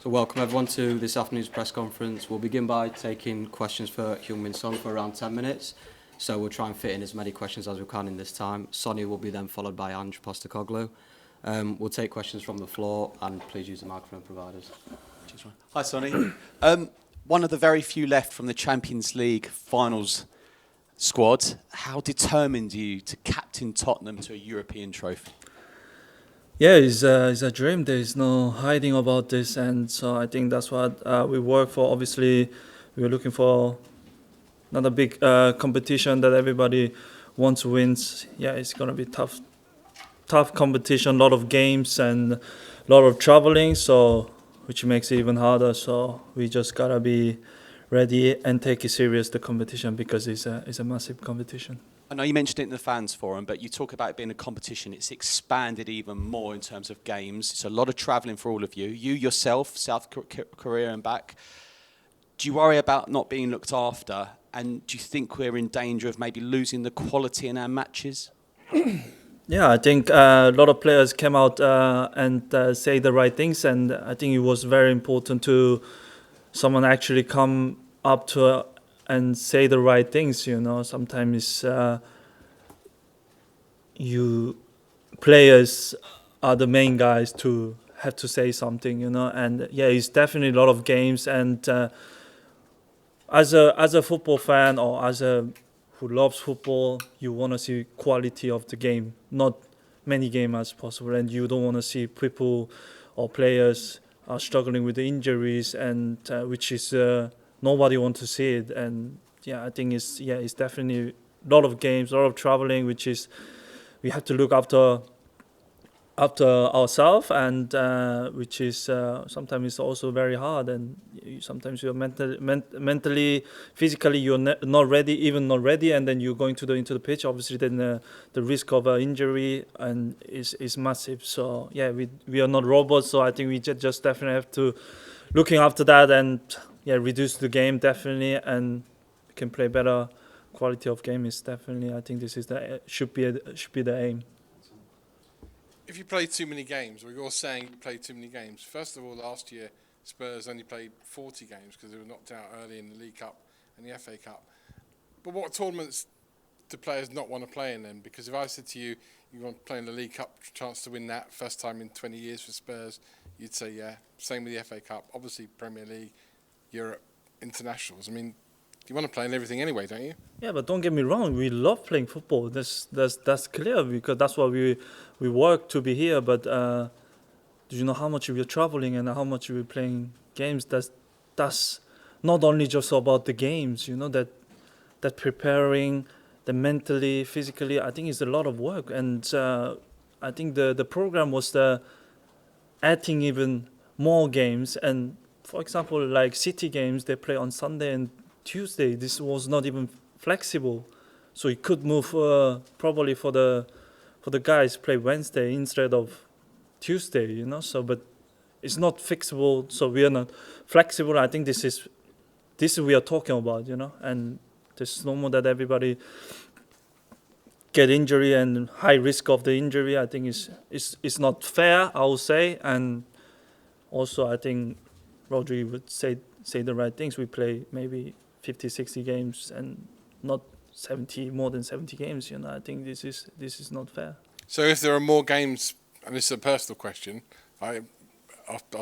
So welcome everyone to this afternoon's press conference. We'll begin by taking questions for Heung-Min Son for around 10 minutes. So we'll try and fit in as many questions as we can in this time. Sonny will be then followed by Ange Postecoglou. We'll take questions from the floor and please use the microphone providers. Hi Sonny. One of the very few left from the Champions League finals squad. How determined are you to captain Tottenham to a European trophy? Yeah, it's a dream. There is no hiding about this, and so I think that's what we work for. Obviously, we're looking for another big competition that everybody wants to win. Yeah, it's gonna be tough competition, a lot of games and a lot of traveling, so which makes it even harder. So we just gotta be ready and take it serious, the competition, because it's a massive competition. I know you mentioned it in the fans forum, but you talk about it being a competition. It's expanded even more in terms of games. It's a lot of travelling for all of you. You yourself, South Korea and back. Do you worry about not being looked after? And do you think we're in danger of maybe losing the quality in our matches? Yeah, I think a lot of players came out and say the right things. And I think it was very important to someone actually come up to and say the right things, you know. Sometimes you players are the main guys to have to say something, you know. And yeah, it's definitely a lot of games. And as a football fan or as a who loves football, you want to see quality of the game, not many games as possible. And you don't want to see people or players are struggling with the injuries, and which is nobody wants to see it. And yeah, I think it's definitely a lot of games, a lot of traveling, which is we have to look after ourselves, and which is sometimes it's also very hard. And sometimes you're mentally, physically you're not ready, and then you're going into the pitch. Obviously, then the risk of injury and is massive. So yeah, we are not robots. So I think we just definitely have to looking after that and reduce the game definitely, and we can play better quality of game is definitely. I think this is should be the aim. If you play too many games, or you're saying you play too many games, first of all, last year Spurs only played 40 games because they were knocked out early in the League Cup and the FA Cup. But what tournaments do players not want to play in then? Because if I said to you, you want to play in the League Cup, chance to win that, first time in 20 years for Spurs, you'd say yeah. Same with the FA Cup, obviously Premier League, Europe, internationals. I mean, you want to play in everything anyway, don't you? Yeah, but don't get me wrong. We love playing football. That's clear, because that's why we work to be here. But do you know how much we're traveling and how much we're playing games? That's not only just about the games. You know, that preparing, the mentally, physically. I think it's a lot of work. And I think the program was adding even more games. And for example, like City games, they play on Sunday and Tuesday. This was not even flexible, so it could move probably for the guys play Wednesday instead of Tuesday, you know. So but it's not fixable, so we are not flexible. I think this is we are talking about, you know. And there's no more that everybody get injury and high risk of the injury. I think it's not fair, I would say. And also I think Rodri would say the right things. We play maybe 50, 60 games and not more than 70 games, you know. I think this is not fair. So if there are more games, and this is a personal question, I'll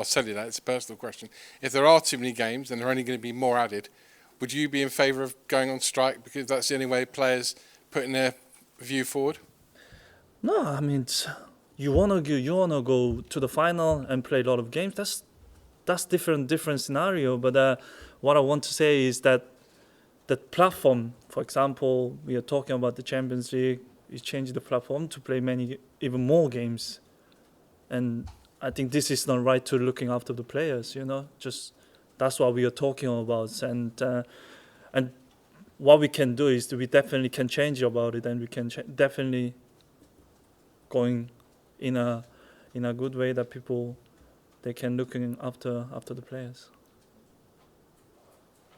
tell you that, it's a personal question. If there are too many games and there are only going to be more added, would you be in favour of going on strike because that's the only way players putting their view forward? No, I mean, you wanna go to the final and play a lot of games. That's different scenario. But what I want to say is that platform, for example, we are talking about the Champions League, is changing the platform to play even more games. And I think this is not right to looking after the players, you know. Just that's what we are talking about. And what we can do is we definitely can change about it, and we can definitely going in a good way that people they can looking after the players.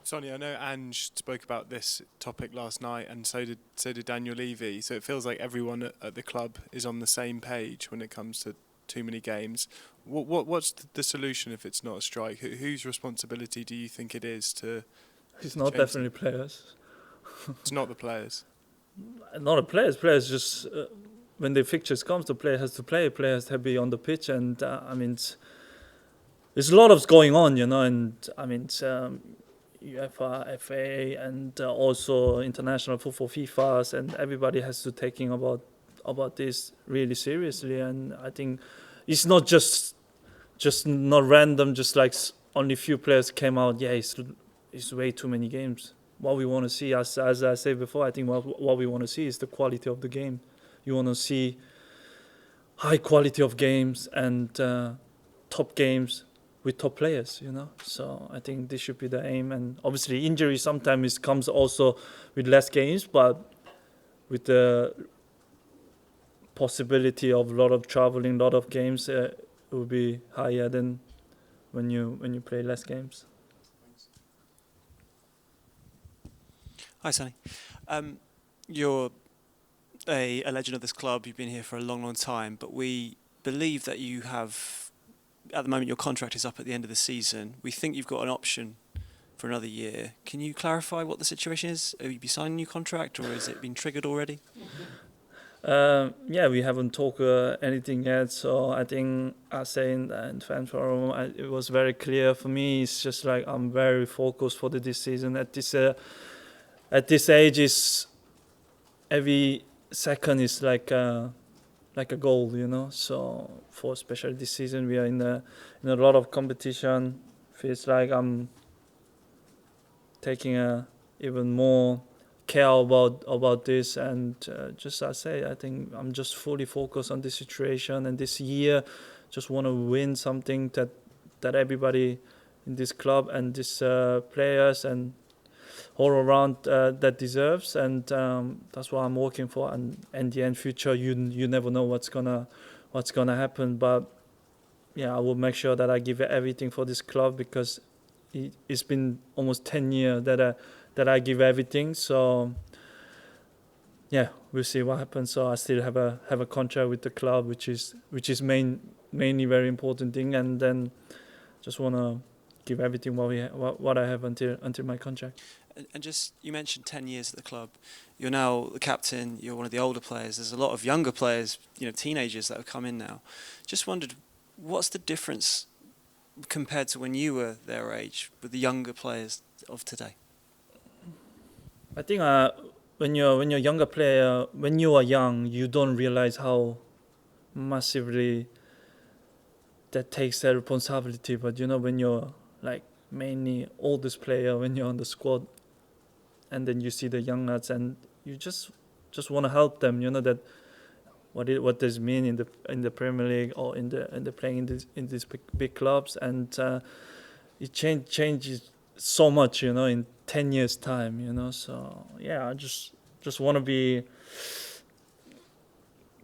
Sonia, I know Ange spoke about this topic last night, and so did Daniel Levy. So it feels like everyone at the club is on the same page when it comes to too many games. What's the solution if it's not a strike? Whose responsibility do you think it is to? It's not definitely players. It's not the players. Not the players. Players just when the fixtures comes, the player has to play. Players have to be on the pitch, and I mean, there's a lot of going on, you know. And I mean, UEFA, FA, and also international football, FIFAs, and everybody has to taking about this really seriously. And I think it's not just not random, just like only few players came out. Yeah, it's way too many games. What we want to see, as I said before, I think what we want to see is the quality of the game. You want to see high quality of games and top games with top players, you know. So I think this should be the aim. And obviously injury sometimes comes also with less games, but with the possibility of a lot of traveling, a lot of games, it will be higher than when you play less games. Hi, Sonny. You're a legend of this club. You've been here for a long, long time, but we believe that you have, at the moment, your contract is up at the end of the season. We think you've got an option for another year. Can you clarify what the situation is? Have you been signing a new contract, or has it been triggered already? Yeah, we haven't talked anything yet. So I think I say in fan forum, it was very clear for me. It's just like I'm very focused for this season. At this age, is every second is like a goal, you know. So for especially this season, we are in a lot of competition. Feels like I'm taking even more care about this, and just I say, I think I'm just fully focused on this situation, and this year just want to win something that everybody in this club and these players and all around that deserves, and that's what I'm working for. And in the end future, you never know what's gonna happen, but yeah, I will make sure that I give everything for this club, because it's been almost 10 years that I give everything. So yeah, we'll see what happens. So I still have a contract with the club, which is mainly very important thing, and then just want to give everything what I have until my contract. And just, you mentioned 10 years at the club. You're now the captain. You're one of the older players. There's a lot of younger players, you know, teenagers that have come in now. Just wondered, what's the difference compared to when you were their age with the younger players of today? I think when you're a younger player, when you are young, you don't realize how massively that takes that responsibility. But you know, when you're like mainly oldest player, when you're on the squad, and then you see the young lads, and you just want to help them. You know that what does mean in the Premier League or in the playing in these big clubs, and it changes so much, you know, in 10 years time, you know. So yeah, I just want to be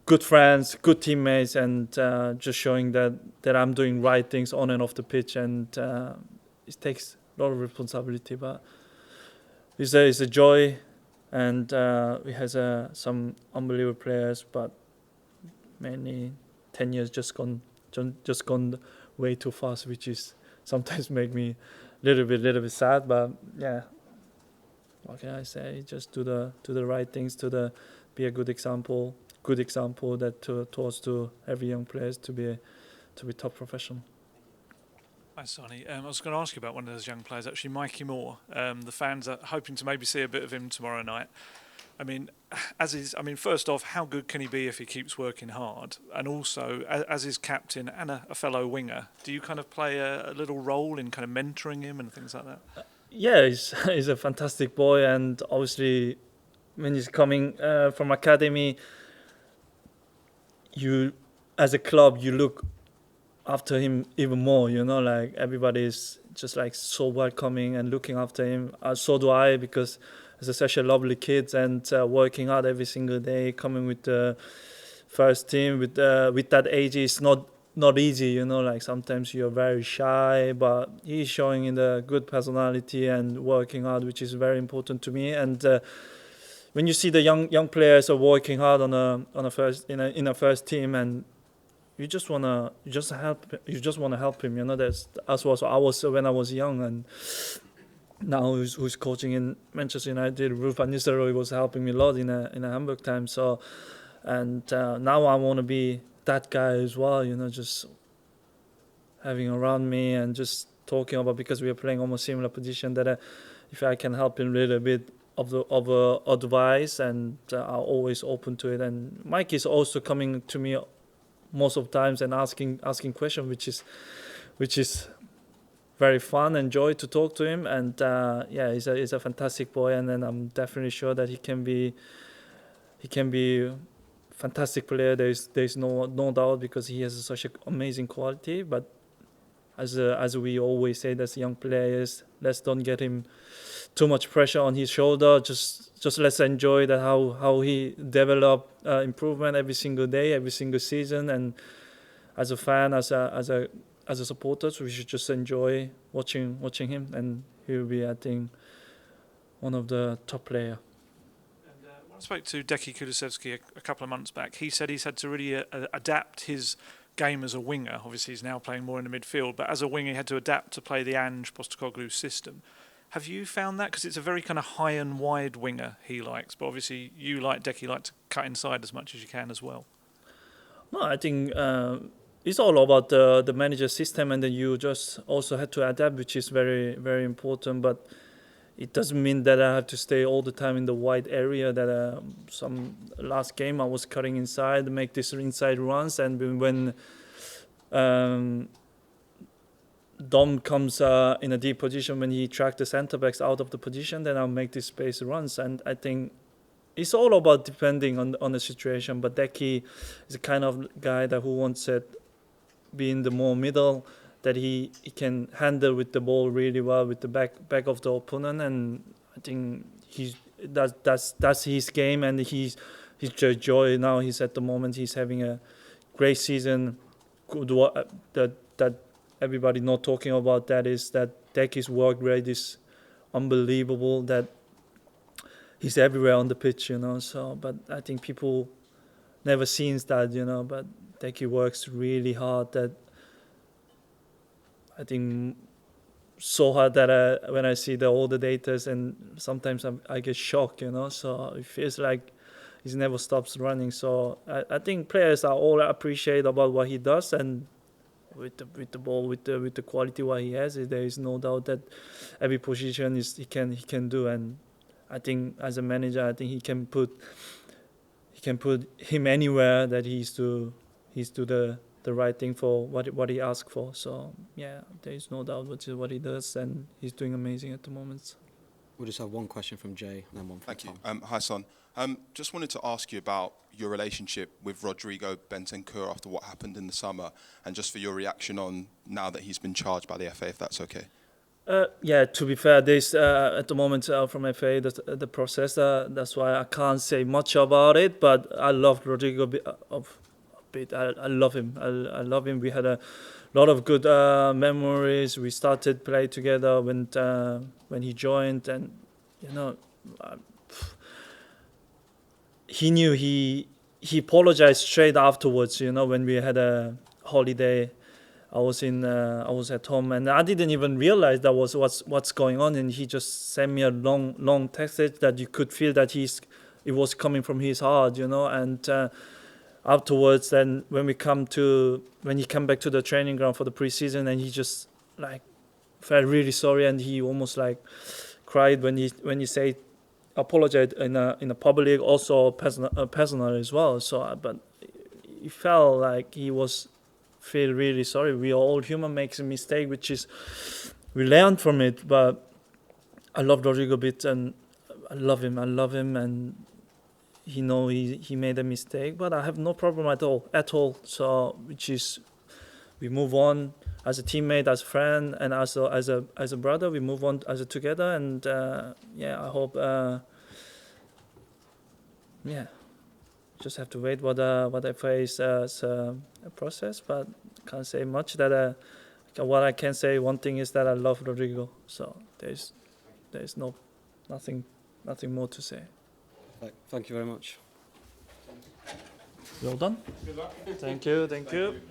good friends, good teammates, and just showing that I'm doing right things on and off the pitch, and it takes a lot of responsibility, but it's a joy, and we has some unbelievable players, but mainly 10 years just gone way too fast, which is sometimes make me little bit sad. But yeah, what can I say? Just do the right things, be a good example that towards to every young players to be top professional. Hi, Sonny. I was going to ask you about one of those young players, actually, Mikey Moore. The fans are hoping to maybe see a bit of him tomorrow night. I mean, first off, how good can he be if he keeps working hard? And also, as his captain and a fellow winger, do you kind of play a little role in kind of mentoring him and things like that? Yeah, he's a fantastic boy, and obviously, when he's coming from academy, you, as a club, you look after him even more, you know, like everybody's just like so welcoming and looking after him. So do I, because he's such a lovely kid, and working hard every single day, coming with the first team with that age is not easy, you know, like sometimes you're very shy, but he's showing in the good personality and working hard, which is very important to me. And when you see the young players are working hard in a first team, and you just wanna help him. You know, that's what I was when I was young, and now who's coaching in Manchester United. Ruud van Nistelrooy was helping me a lot in a Hamburg time. So, and now I want to be that guy as well. You know, just having around me and just talking about, because we are playing almost similar position, that if I can help him a little bit of advice, and I'm always open to it. And Mike is also coming to me most of the times and asking questions, which is very fun and joy to talk to him. And he's a fantastic boy, and then I'm definitely sure that he can be fantastic player. There's no doubt, because he has such an amazing quality. But as we always say, as young players, let's don't get him too much pressure on his shoulder. Just let's enjoy that how he develop improvement every single day, every single season. And as a fan, as a supporters, we should just enjoy watching him, and he'll be, I think, one of the top player. And when I spoke to Deki Kulusevski a couple of months back, he said he's had to really adapt his game as a winger. Obviously, he's now playing more in the midfield, but as a winger, he had to adapt to play the Ange Postecoglou system. Have you found that? Because it's a very kind of high and wide winger he likes, but obviously you, like Deki, like to cut inside as much as you can as well. No, I think it's all about the manager system, and then you just also had to adapt, which is very, very important. But it doesn't mean that I have to stay all the time in the wide area. That some last game I was cutting inside, make these inside runs, and when Dom comes in a deep position, when he tracks the centre backs out of the position, then I'll make this space runs. And I think it's all about depending on the situation. But Deki is the kind of guy that who wants to be in the more middle, that he can handle with the ball really well with the back of the opponent. And I think that's his game, and he's just joy now. He's at the moment he's having a great season. That everybody not talking about that is that Deki's work rate is unbelievable. That he's everywhere on the pitch, you know. So, but I think people never seen that, you know. But Deki works really hard. That I think so hard that when I see all the data, and sometimes I get shocked, you know. So it feels like he never stops running. So I think players are all appreciate about what he does, and with the ball, with the quality what he has, there is no doubt that every position he can do. And I think as a manager, I think he can put him anywhere that he's do the right thing for what he asked for. So yeah, there is no doubt what he does, and he's doing amazing at the moment. We'll just have one question from Jay and then one from Tom. Thank you. Hi, Son. Just wanted to ask you about your relationship with Rodrigo Bentancur after what happened in the summer, and just for your reaction on now that he's been charged by the FA, if that's okay. Yeah, to be fair, there's at the moment from FA the process. That's why I can't say much about it. But I love Rodrigo a bit. I love him. I love him. We had a lot of good memories. We started play together when he joined, and you know, he knew he apologized straight afterwards. You know, when we had a holiday. I was at home, and I didn't even realize that was what's going on. And he just sent me a long text that you could feel that it was coming from his heart, you know. And afterwards, then when he came back to the training ground for the preseason, and he just like felt really sorry, and he almost like cried when he said apologized in a public, also personal as well. So, but he felt like he was. Feel really sorry. We are all human, makes a mistake, which is we learn from it. But I love Rodrigo a bit, and I love him, and he made a mistake, but I have no problem at all. So which is we move on as a teammate, as a friend, and as a brother. We move on together, and I hope just have to wait what I face as a process, but can't say much. That what I can say, one thing is that I love Rodrigo. So there's nothing more to say. Thank you very much. Well done. Good luck. Thank you.